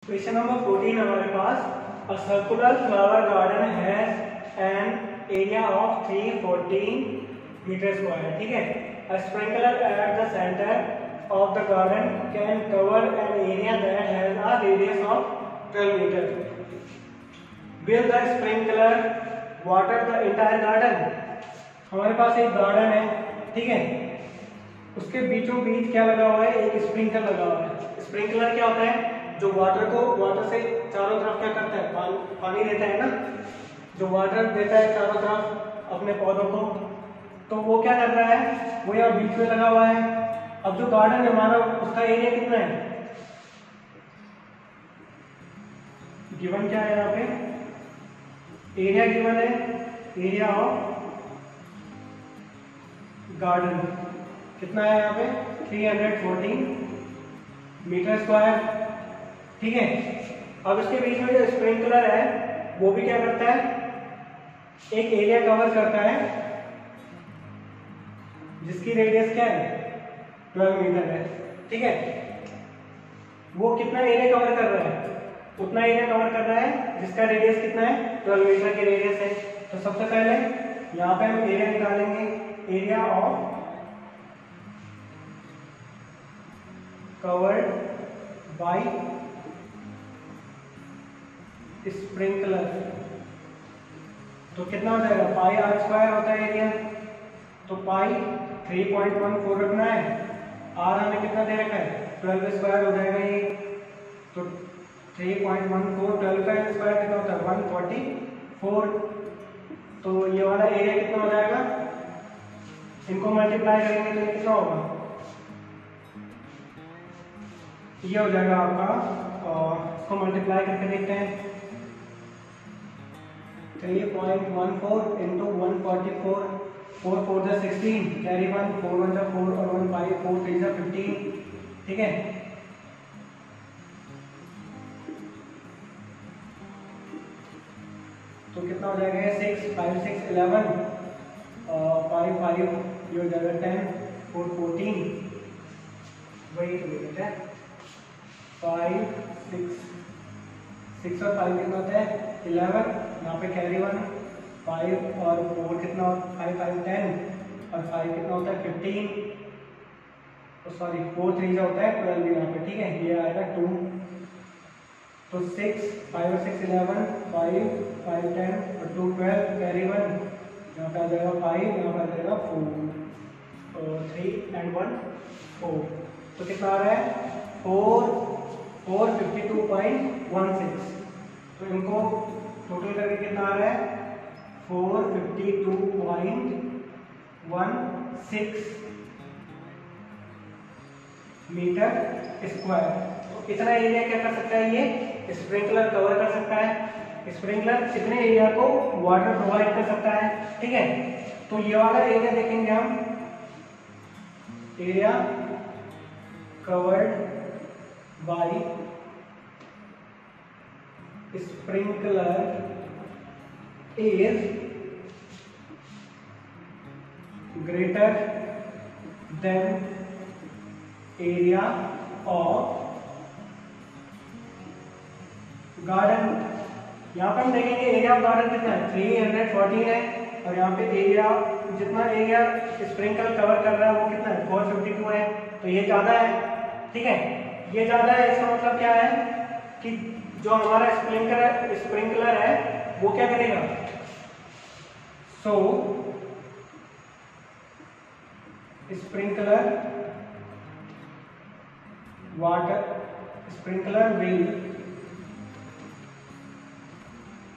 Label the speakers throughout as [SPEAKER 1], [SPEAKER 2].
[SPEAKER 1] Question number 14 हमारे पास a circular flower garden has an area of 314 metre square. ठीक है, a sprinkler at the centre of the garden can cover an area that has a radius of 12 metre. Will the sprinkler water the entire garden. हमारे पास एक garden है, ठीक है, उसके बीचों बीच क्या लगा हुआ है, एक स्प्रिंकलर लगा हुआ है। स्प्रिंकलर क्या होता है, जो वाटर से चारों तरफ क्या करता है, पानी देता है ना, जो वाटर देता है चारों तरफ अपने पौधों को, तो वो क्या कर रहा है, वो यहाँ बीच में लगा हुआ है। अब जो गार्डन है हमारा, उसका एरिया कितना है, गिवन क्या है यहाँ पे, एरिया गिवन है, एरिया ऑफ गार्डन कितना है यहाँ पे 314 मीटर स्क्वायर। ठीक है, अब इसके बीच में जो स्प्रिंकलर है वो भी क्या करता है, एक एरिया कवर करता है जिसकी रेडियस क्या है 12 मीटर है। ठीक है, वो कितना एरिया कवर कर रहा है, उतना एरिया कवर कर रहा है जिसका रेडियस कितना है 12 मीटर की रेडियस है। तो सबसे पहले यहाँ पे हम एरिया निकालेंगे, area of covered by sprinkler, तो कितना हो जाएगा, पाई आर स्क्वायर होता है एरिया, तो पाई 3.14 रखना है, आर हमें कितना दे रखा है 12 स्क्वायर हो जाएगा ये, तो 3.14 12 का स्क्वायर कितना होता है 144, तो ये वाला एरिया कितना हो जाएगा, इनको मल्टीप्लाई करेंगे तो ये कितना होगा, ये हो जाएगा आपका, इसको मल्टीप्लाई करके देखते हैं, 3.14 इंटू 144, 4 4 जा 16, कैरी 1, 4 1 जा 4 और 1 5, 4 3 जा 15। ठीक है, तो कितना हो जाएगा 6 5 6 11, 5 5 ये हो जाएगा 10, 4 14, वही तो बेटा 5 6 और 5 कितना होता है 11, यहाँ पे कैरी 1, 5 और 4 कितना, 5 5 10 और 5 कितना होता है 15, तो सॉरी 4 3 होता है 12 यहाँ पे। ठीक है, ये आएगा 2, तो 6 5 और 6 11, 5 5 10 और 2 12, कैरी 1, यहाँ पे आ जाएगा 5, यहाँ पे आ जाएगा 4, 3 एंड 1 4, तो कितना आ रहा है 452.16, तो इनको टोटल करके कितना आ रहा है 452.16 मीटर स्क्वायर। तो इतना एरिया क्या कर सकता है, ये स्प्रिंकलर कवर कर सकता है, स्प्रिंकलर इतने एरिया को वाटर प्रोवाइड कर सकता है। ठीक है, तो ये वाला एरिया देखेंगे हम, area covered by sprinkler is greater than area of garden. यहाँ पे हम देखेंगे एरिया ऑफ गार्डन कितना है 314 है, और यहाँ पे एरिया, जितना एरिया स्प्रिंकल कवर कर रहा है वो कितना है 452 है, तो ये ज्यादा है। ठीक है, ये ज्यादा है, इसका मतलब क्या है कि जो हमारा स्प्रिंकलर है वो क्या करेगा, so sprinkler will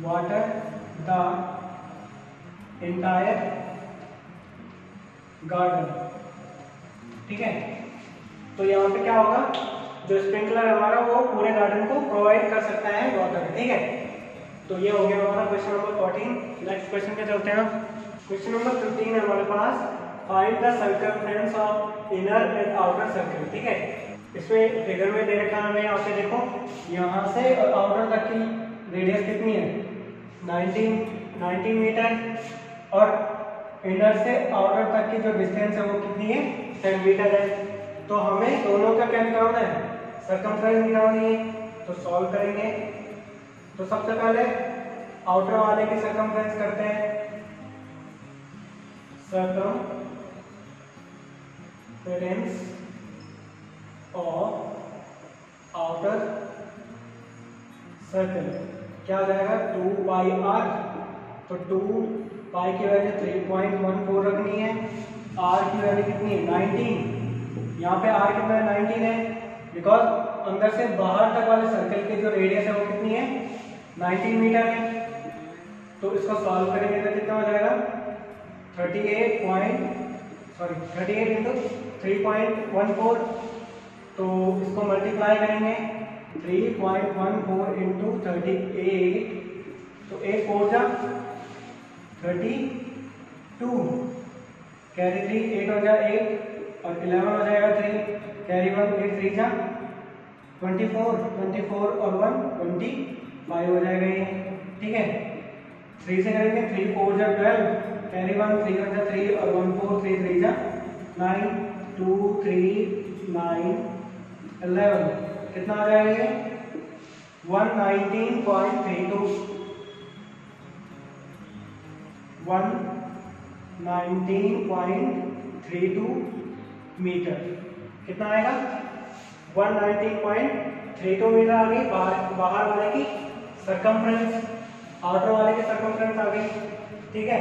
[SPEAKER 1] water the entire garden. ठीक है, तो यहाँ पे क्या होगा, जो स्प्रिंकलर हमारा वो पूरे गार्डन को प्रोवाइड कर सकता है वाटर। ठीक है, तो ये हो गया हमारा क्वेश्चन नंबर 14। नेक्स्ट क्वेश्चन पे चलते हैं। क्वेश्चन नंबर 15 है हमारे पास, find the circumference of inner and outer circle. ठीक है, इसमें फिगर में दे रखा है हमें, यहाँ पे देखो, यहाँ से और आउटर तक की रेडियस कितनी है 19 मीटर, और इनर से आउटर तक की जो डिस्टेंस है वो कितनी है 10 मीटर है। तो हमें दोनों का क्या निकालना है, सर्कमफ्रेंस निकालनी है। तो सॉल्व करेंगे। तो सबसे पहले आउटर वाले की सर्कमफ्रेंस करते हैं। सर्कमफ्रेंस ऑफ आउटर सर्कल क्या हो जाएगा 2πr। तो 2π की वैल्यू 3.14 रखनी है, r की वैल्यू कितनी है 19। यहाँ पे r कितना है 19 है, बिकॉज अंदर से बाहर तक वाले सर्कल की जो रेडियस है वो कितनी है 19 मीटर है। तो इसको सॉल्व करेंगे तो कितना हो जाएगा 38 इंटू 3.14। तो इसको मल्टीप्लाई करेंगे 3.14 इंटू 38, तो 8 4 जा 32, कैरी 3 8 हो जा 8 और 11 हो जाएगा 3, कैरी 1 8 3 जा 24 और 1 25 हो जाएगा ये। ठीक है, 3 से करेंगे 3 4 जा 12, कैरी 1 3 हो जा 3 और 1 4 3 3 जा 9 2 3 9 11, कितना आ जाएगा ये 119.32 मीटर। कितना आएगा 119.32 मीटर आ गई बाहर वाले की सर्कमफ्रेंस, आउटर वाले की सर्कमफ्रेंस आ गई। ठीक है,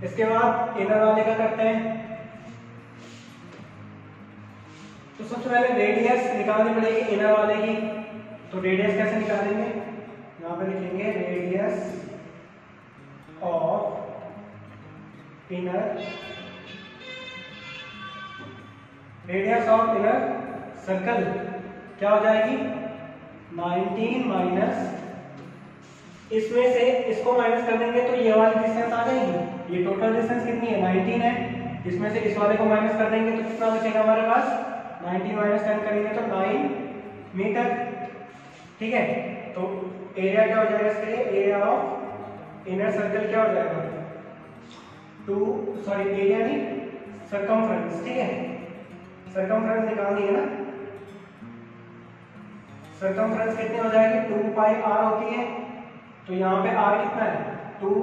[SPEAKER 1] इसके बाद इनर वाले का करते हैं। तो सबसे पहले रेडियस निकालनी पड़ेगी इनर वाले की। तो रेडियस कैसे निकालेंगे, यहाँ पे लिखेंगे रेडियस ऑफ इनर सर्कल क्या हो जाएगी 19 माइनस, इसमें से इसको माइनस कर देंगे तो ये वाली डिस्टेंस आ जाएगी। ये टोटल डिस्टेंस कितनी है 19 है, इसमें से इस वाले को माइनस कर देंगे तो कितना बचेगा हमारे पास 19 माइनस 10 करेंगे तो 9 मीटर। ठीक है, तो एरिया क्या हो जाएगा इसके लिए, एरिया ऑफ इनर सर्कल क्या हो जाएगा एरिया नहीं सर्कमफ्रेंस। ठीक है, सर्कमफ्रेंस निकालनी है ना, सर्कमफ्रेंस कितनी हो जाएगी 2πr होती है। तो यहाँ पे r कितना है 2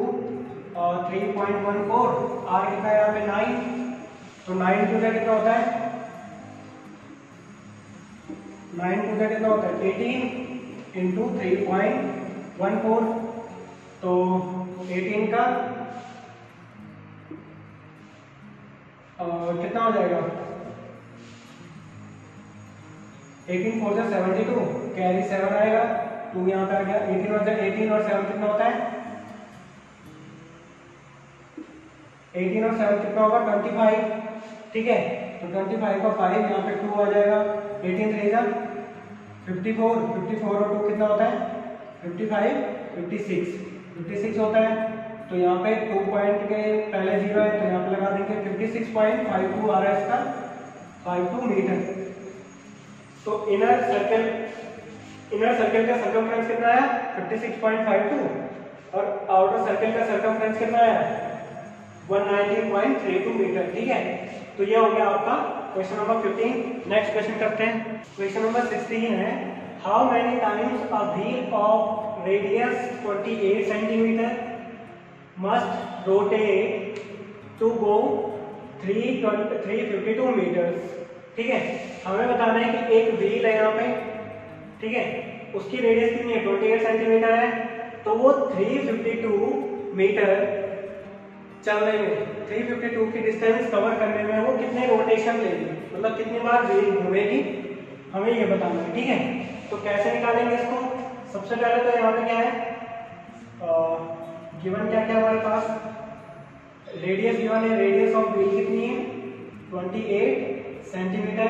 [SPEAKER 1] और 3.14, r कितना है यहाँ पे 9, तो 9 टू जा कितना होता है 18 इंटू 3.14, तो 18 का कितना हो जाएगा 18 4 जा 72, कैरी 7 आएगा, 2 यहाँ पे आ गया 18 और 7 कितना होता है 18 और 7 कितना होगा 25। ठीक है, तो 25 का 5 यहाँ पे 2 आ जाएगा, 18 3 जा 54 और 2 कितना होता है 56 होता है। तो यहाँ पे 2 पॉइंट के पहले 0 है तो यहाँ पे लगा देंगे 56.52 आ रहा है इसका 52 मीटर। तो इनर सर्कल का सर्कमफ्रेंस कितना आया 56.52 और आउटर सर्कल का सर्कमफ्रेंस कितना आया 119.32 मीटर। ठीक है, तो ये हो गया आपका क्वेश्चन नंबर 15। नेक्स्ट क्वेश्चन करते हैं, क्वेश्चन नंबर 16 है how many times a wheel of radius 28 centimetre must rotate to go 352 metres. ठीक है, हमें बताना है कि एक व्हील है यहाँ पे, ठीक है, उसकी रेडियस कितनी है 28 सेंटीमीटर है, तो वो 352 मीटर चलने में 352 की डिस्टेंस कवर करने में वो कितने रोटेशन लेगी, मतलब कितनी बार व्हील घूमेगी, हमें ये बताना है। ठीक है, तो कैसे निकालेंगे इसको, सबसे पहले तो यहाँ पे क्या है गिवन क्या हमारे पास रेडियस गिवन है, रेडियस ऑफ व्हील कितनी है 28 सेंटीमीटर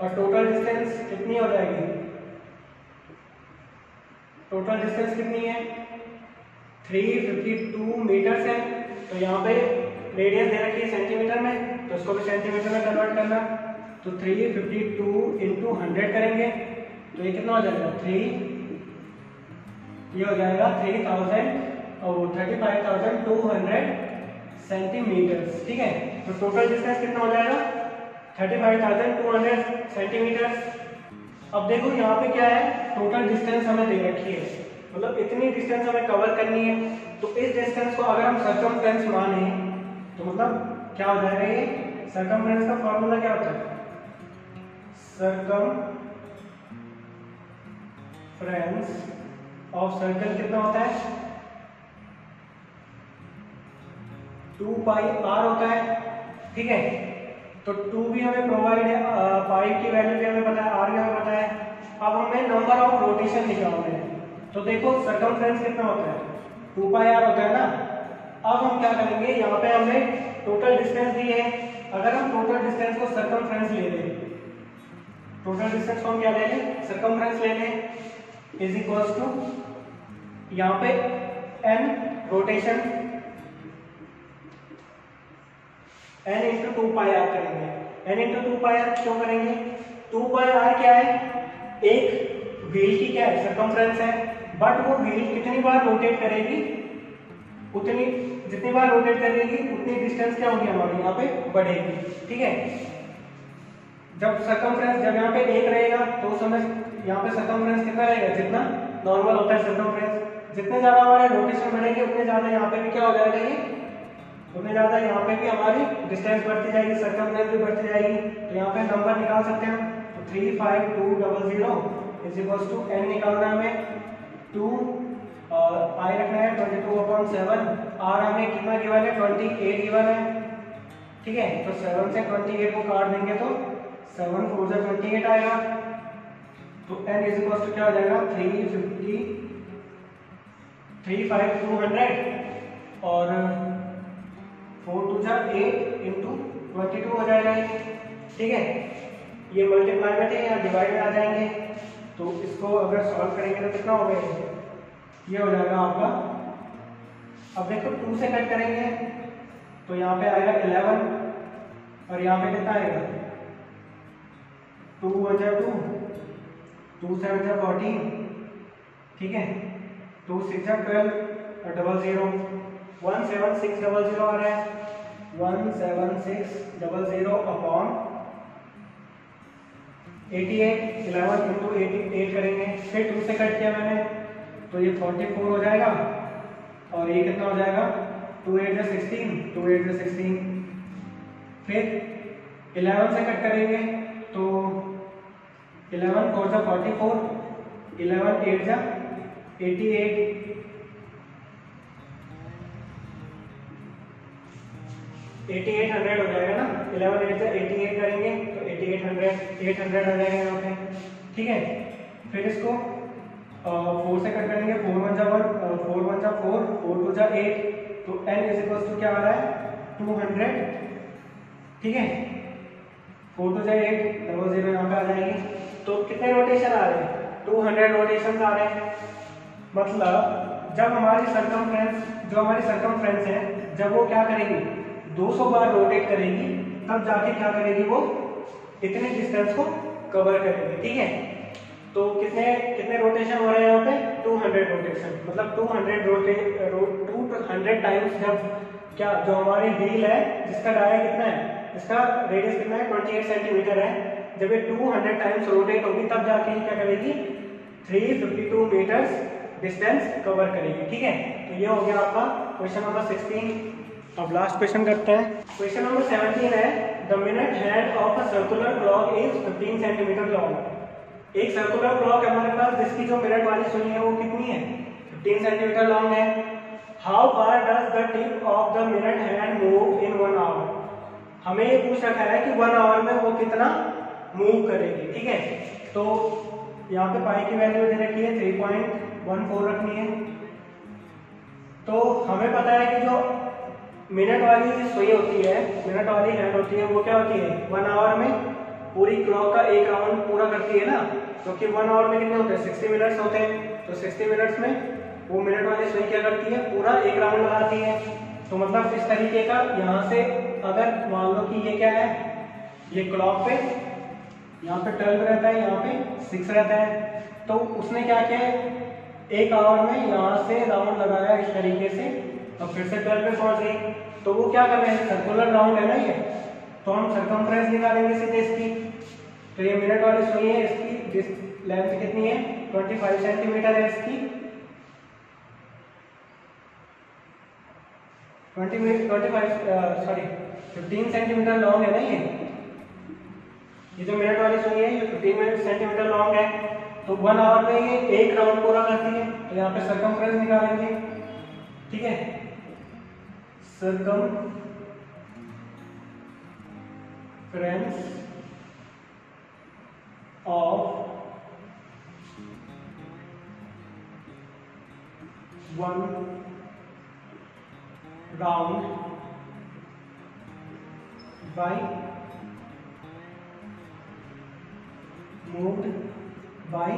[SPEAKER 1] और टोटल डिस्टेंस कितनी हो जाएगी, टोटल डिस्टेंस कितनी है 352 मीटर्स है। तो यहाँ पे रेडियस दे रखी है सेंटीमीटर में, तो इसको भी सेंटीमीटर में कन्वर्ट करना, तो 352 इंटू 100 करेंगे तो ये कितना हो जाएगा ये हो जाएगा 35,200 सेंटीमीटर्स। ठीक है, तो टोटल डिस्टेंस कितना हो जाएगा 35,200 सेंटीमीटर्स। अब देखो यहाँ पे क्या है, टोटल डिस्टेंस हमें दे रखी है, मतलब इतनी डिस्टेंस हमें कवर करनी है। तो इस डिस्टेंस को अगर हम सर्कमफ्रेंस माने तो मतलब क्या हो जाएगा, ये सर्कमफ्रेंस का फॉर्मूला क्या होता है, सर्कमफ्रेंस ऑफ सर्कल कितना होता है, 2 पाई r होता है। ठीक है, तो 2 भी हमें प्रोवाइड है, पाई की वैल्यू भी हमें पता है, r भी हमें पता है। अब हमें नंबर ऑफ रोटेशन निकालने हैं। तो देखो सर्कमफ्रेंस कितना होता है, 2 पाई r होता है ना। अब हम क्या करेंगे, यहाँ पे हमें टोटल डिस्टेंस दी है, अगर हम टोटल डिस्टेंस को सर्कमफ्रेंस ले लें, टोटल डिस्टेंस को हम क्या ले लें, सर्कमफ्रेंस ले लें, इज इक्वल्स टू यहाँ पे n रोटेशन n इंटू 2 पाई r करेंगे। n इंटू 2 पाई r क्यों करेंगे, 2 पाई r क्या है, एक व्हील की क्या है, सर्कमफ्रेंस है, बट वो व्हील कितनी बार रोटेट करेगी, उतनी जितनी बार रोटेट करेगी उतनी डिस्टेंस क्या होगी हमारी यहाँ पे बढ़ेगी। ठीक है, जब सर्कमफ्रेंस जब यहाँ पे एक रहेगा तो उस समय यहाँ पे सर्कमफ्रेंस कितना रहेगा, जितना नॉर्मल होता है सर्कमफ्रेंस, जितने ज्यादा हमारे रोटेशन बढ़ेंगे उतने ज्यादा यहाँ पे भी क्या हो जाएगा, ये उतने ज्यादा यहाँ पे भी हमारी डिस्टेंस बढ़ती जाएगी, सर्कमफ्रेंस भी बढ़ती जाएगी। तो यहाँ पे नंबर निकाल सकते हैं, तो 35200 इज इक्वल्स टू n निकालना है हमें, 2 और पाई रखना है 22/7, r हमें कितना गिवन है, 28 गिवन है। ठीक है, तो 7 से 28 को काट देंगे तो 7 4 से 28 आएगा, तो n इज इक्वल्स टू क्या हो जाएगा, 35200 और 4 2 जा 8 इंटू 22 हो जाएगा ये। ठीक है, ये मल्टीप्लाई में थे, यहाँ डिवाइड में आ जाएंगे, तो इसको अगर सॉल्व करेंगे तो कितना हो गया, ये हो जाएगा आपका। अब देखो 2 से कट करेंगे तो यहाँ पे आएगा 11 और यहाँ पे कितना आएगा, 2 1 जा 2, 2 7 जा 14। ठीक है, 2 6 जा 12 और 00 17600 आ रहा है, 17600 अपॉन 88, 11 इंटू 88 करेंगे, फिर 2 से कट किया मैंने तो ये 44 हो जाएगा, और ये कितना हो जाएगा, 2 8 जा 16, 2 8 जा 16। फिर 11 से कट करेंगे तो 11 4 जा 44, 11 8 जा 88, 8800 हो जाएगा ना, 11 8 से 88 करेंगे तो 800 आ जाएगा यहाँ पे। ठीक है, फिर इसको 4 से कट करेंगे, 4 1 जा 1, 4 1 जा 4, 4 2 जा 8, तो n इज इक्वल्स टू क्या आ रहा है, 200। ठीक है, 4 2 जा 8, 00 यहाँ पे आ जाएगी। तो कितने रोटेशन आ रहे हैं, 200 रोटेशन आ रहे हैं। मतलब जब हमारी सर्कमफ्रेंस है, जब वो क्या करेगी, 200 बार रोटेट करेगी, तब जाके क्या करेगी, वो इतने डिस्टेंस को कवर करेगी। ठीक है, तो कितने रोटेशन हो रहे हैं यहाँ पे, 200 रोटेशन, मतलब 200 टाइम्स जब क्या, जो हमारी व्हील है जिसका डाया कितना है, इसका रेडियस कितना है, 28 सेंटीमीटर है, जब ये 200 टाइम्स रोटेट होगी तब जाके क्या करेगी, 352 मीटर्स डिस्टेंस कवर करेगी। ठीक है, तो ये हो गया आपका क्वेश्चन नंबर 16। अब लास्ट क्वेश्चन करते हैं, क्वेश्चन नंबर 17 है, the minute hand of a circular clock is 15 centimetre long. एक सर्कुलर क्लॉक है हमारे पास जिसकी जो मिनट वाली सुई है वो कितनी है, 15 सेंटीमीटर लॉन्ग है। How far does the tip of the minute hand move in 1 hour. हमें ये पूछ रखा है कि 1 आवर में वो कितना मूव करेगी। ठीक है, तो यहाँ पे पाई की वैल्यू दे रखी है 3.14 रखनी है। तो हमें पता है कि जो मिनट वाली सुई होती है, मिनट वाली हैंड होती है, वो क्या होती है, 1 आवर में पूरी क्लॉक का एक राउंड पूरा करती है ना, क्योंकि 1 आवर में कितने होते हैं, 60 मिनट्स होते हैं। तो 60 मिनट्स में वो मिनट वाली सुई क्या करती है, पूरा एक राउंड लगाती है। तो मतलब इस तरीके का, यहाँ से अगर मान लो कि ये क्या है, ये क्लॉक पे यहाँ पे 12 रहता है, यहाँ पे 6 रहता है, तो उसने क्या किया, एक आवर में यहाँ से राउंड लगाया इस तरीके से, और फिर से 12 पे पहुंच गई। तो वो क्या कर रहे हैं, सर्कुलर राउंड है ना ये, तो हम सर्कमफ्रेंस निकालेंगे सीधे इसकी। तो ये मिनट वाली सुई है, इसकी लेंथ कितनी है 25 सेंटीमीटर है इसकी, 15 सेंटीमीटर लॉन्ग है ना ये जो मिनट वाली सुई है ये 15 सेंटीमीटर लॉन्ग है। तो 1 आवर में ये एक राउंड पूरा करती है। तो यहाँ पे सर्कमफ्रेंस निकालेंगे, ठीक है, circumference of 1 round bye moved by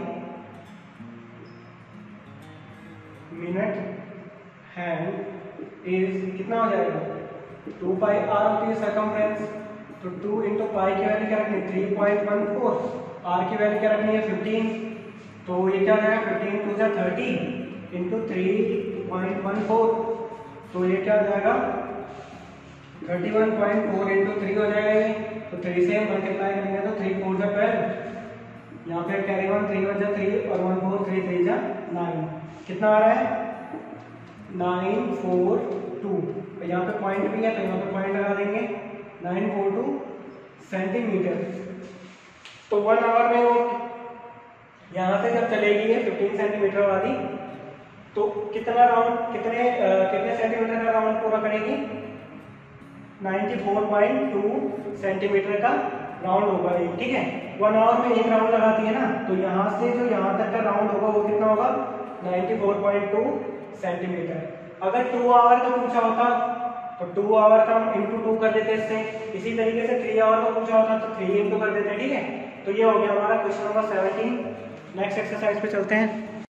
[SPEAKER 1] minute hand is कितना हो जाएगा 2 पाई r होती है सर्कमफ्रेंस। तो 2 इंटू पाई की वैल्यू क्या रखनी है 3.14, r की वैल्यू क्या रखनी है 15। तो ये क्या हो जाएगा 15 टू 30 इंटू 3.14। तो ये क्या हो जाएगा 31.4 इंटू 3 हो जाएगा ये। तो 3 से मल्टीप्लाई करेंगे तो 3 4 जा 12, यहाँ पे कैरी 1 3 1 जा 3 और 1 4 3 3 जा 9। कितना आ रहा है 942। तो यहाँ पे पॉइंट भी है तो यहाँ पे पॉइंट लगा देंगे 942 सेंटीमीटर। तो 1 आवर में वो यहाँ से जब चलेगी है 15 सेंटीमीटर वाली तो कितना राउंड कितने सेंटीमीटर का राउंड पूरा करेगी 94.2 सेंटीमीटर का राउंड होगा ये, ठीक है। 1 आवर में एक राउंड लगाती है ना, तो यहाँ से जो यहाँ तक का राउंड होगा वो कितना होगा 94.2 सेंटीमीटर। अगर 2 आवर का पूछा होता तो 2 आवर का हम इंटू 2 कर देते इससे। इसी तरीके से 3 आवर का पूछा होता तो 3 इंटू कर देते, ठीक है। तो ये हो गया हमारा क्वेश्चन नंबर 17। नेक्स्ट एक्सरसाइज पे चलते हैं।